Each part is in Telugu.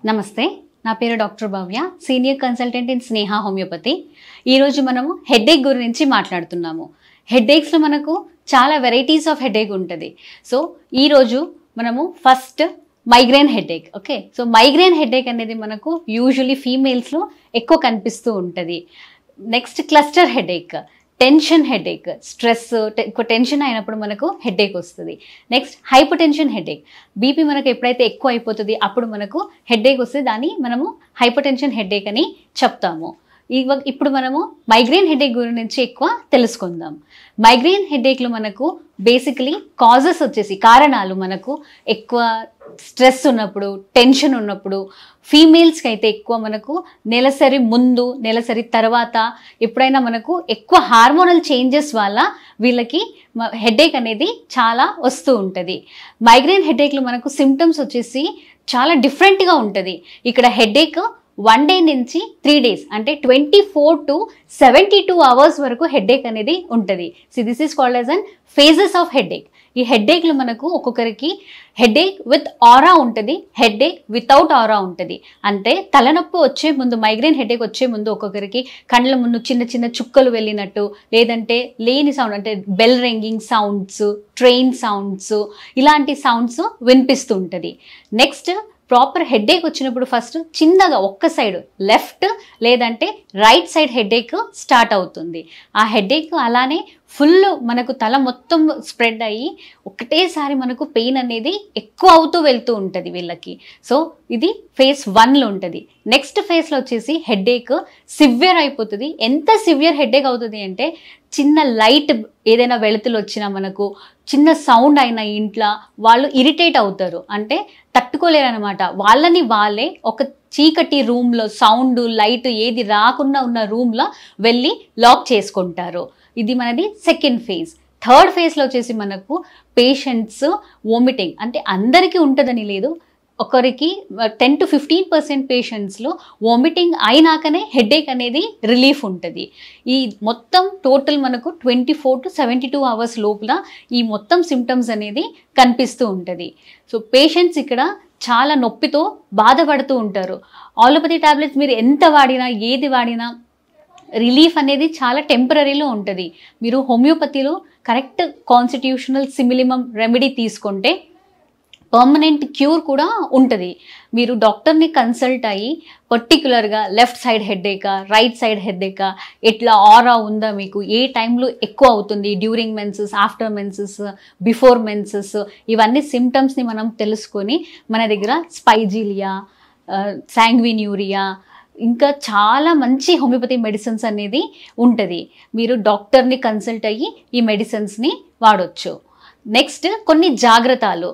నమస్తే నా పేరు doctor Bhavya senior consultant in Sneha homeopathy ఈ రోజు మనము హెడేక్ గురించి మాట్లాడుతున్నాము హెడేక్స్ లో మనకు చాలా వెరైటీస్ ఆఫ్ హెడేక్ ఉంటది సో ఈ రోజు మనము first migraine headache okay so migraine headache అనేది మనకు యూజువల్లీ ఫీమేల్స్ లో ఎక్కువ కనిపిస్తూ ఉంటది next cluster headache tension headache stress ఎక్కువ టెన్షన్ అయినప్పుడు మనకు హెడేక్ వస్తుంది next hyper tension headache BP మనకు ఎప్పుడైతే ఎక్కువ అయిపోతుంది అప్పుడు మనకు హెడేక్ వస్తే దాన్ని మనము హైపర్ టెన్షన్ హెడేక్ అని చెప్తాము ఇప్పుడు మనము మైగ్రేన్ హెడేక్ గురించి ఎక్కువ తెలుసుకుందాం మైగ్రేన్ హెడేక్లో మనకు బేసికలీ కాజెస్ వచ్చేసి కారణాలు మనకు ఎక్కువ స్ట్రెస్ ఉన్నప్పుడు టెన్షన్ ఉన్నప్పుడు ఫీమేల్స్కి అయితే ఎక్కువ మనకు నెలసరి ముందు నెలసరి తర్వాత ఎప్పుడైనా మనకు ఎక్కువ హార్మోనల్ చేంజెస్ వల్ల వీళ్ళకి హెడేక్ అనేది చాలా వస్తూ ఉంటుంది మైగ్రేన్ హెడేక్లో మనకు సిమ్టమ్స్ వచ్చేసి చాలా డిఫరెంట్గా ఉంటుంది ఇక్కడ హెడేక్ 1 డే నుంచి 3 days అంటే 24 to 72 hours వరకు హెడేక్ అనేది ఉంటుంది so this is called as an phases of headache ఈ హెడేక్లో మనకు ఒక్కొక్కరికి హెడేక్ విత్ ఆరా ఉంటుంది హెడేక్ వితౌట్ ఆరా ఉంటుంది అంటే తలనొప్పి వచ్చే ముందు మైగ్రేన్ హెడేక్ వచ్చే ముందు ఒక్కొక్కరికి కళ్ళ ముందు చిన్న చిన్న చుక్కలు వెళ్ళినట్టు లేదంటే లేని సౌండ్ అంటే bell ringing sounds train sounds ఇలాంటి సౌండ్స్ వినిపిస్తూ ఉంటుంది నెక్స్ట్ ప్రాపర్ హెడేక్ వచ్చినప్పుడు ఫస్ట్ చిన్నగా ఒక్క సైడ్ లెఫ్ట్ లేదంటే రైట్ సైడ్ హెడేక్ స్టార్ట్ అవుతుంది ఆ హెడేక్ అలానే ఫుల్ మనకు తల మొత్తం స్ప్రెడ్ అయ్యి ఒకటేసారి మనకు పెయిన్ అనేది ఎక్కువ అవుతూ వెళ్తూ ఉంటుంది వీళ్ళకి సో ఇది ఫేజ్ 1లో ఉంటుంది నెక్స్ట్ ఫేజ్లో వచ్చేసి హెడేక్ సివియర్ అయిపోతుంది ఎంత సివియర్ హెడేక్ అవుతుంది అంటే చిన్న లైట్ ఏదైనా వెలుతులు వచ్చినా మనకు చిన్న సౌండ్ అయినా ఇంట్లో వాళ్ళు ఇరిటేట్ అవుతారు అంటే తట్టుకోలేరు అనమాట వాళ్ళని వాళ్ళే ఒక చీకటి రూమ్లో సౌండ్ లైట్ ఏది రాకుండా ఉన్న రూమ్లో వెళ్ళి లాక్ చేసుకుంటారు ఇది మనది సెకండ్ ఫేజ్ థర్డ్ ఫేజ్లో వచ్చేసి మనకు పేషెంట్స్ వామిటింగ్ అంటే అందరికీ ఉంటుందని లేదు ఒకరికి 10 to 15% పేషెంట్స్లో వామిటింగ్ అయినాకనే హెడేక్ అనేది రిలీఫ్ ఉంటుంది ఈ మొత్తం టోటల్ మనకు 24 to 72 hours లోపల ఈ మొత్తం సిమ్టమ్స్ అనేది కనిపిస్తూ ఉంటుంది సో పేషెంట్స్ ఇక్కడ చాలా నొప్పితో బాధపడుతూ ఉంటారు ఆలోపతి టాబ్లెట్స్ మీరు ఎంత వాడినా ఏది వాడినా రిలీఫ్ అనేది చాలా టెంపరీలో ఉంటుంది మీరు హోమియోపతిలో కరెక్ట్ కాన్స్టిట్యూషనల్ సిమిలిమం రెమెడీ తీసుకుంటే పర్మనెంట్ క్యూర్ కూడా ఉంటుంది మీరు డాక్టర్ని కన్సల్ట్ అయ్యి పర్టికులర్గా లెఫ్ట్ సైడ్ హెడేకా రైట్ సైడ్ హెడేకా ఎట్లా ఆరా ఉందా మీకు ఏ టైంలో ఎక్కువ అవుతుంది during menses after menses before menses ఇవన్నీ సిమ్టమ్స్ని మనం తెలుసుకొని మన దగ్గర స్పైజీలియా శాంగ్విన్యూరియా ఇంకా చాలా మంచి హోమియోపతి మెడిసిన్స్ అనేది ఉంటుంది మీరు డాక్టర్ని కన్సల్ట్ అయ్యి ఈ మెడిసిన్స్ని వాడొచ్చు నెక్స్ట్ కొన్ని జాగ్రత్తలు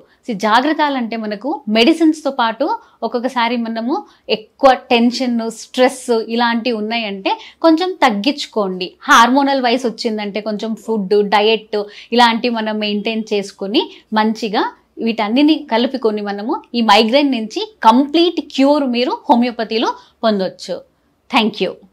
అంటే మనకు మెడిసిన్స్తో పాటు ఒక్కొక్కసారి మనము ఎక్కువ టెన్షన్ స్ట్రెస్ ఇలాంటివి ఉన్నాయంటే కొంచెం తగ్గించుకోండి హార్మోనల్ వైస్ వచ్చిందంటే కొంచెం ఫుడ్ డయట్ ఇలాంటివి మనం మెయింటైన్ చేసుకొని మంచిగా వీటన్నిటిని కలుపుకొని మనము ఈ మైగ్రేన్ నుంచి కంప్లీట్ క్యూర్ మీరు హోమియోపతిలో పొందొచ్చు థ్యాంక్ యూ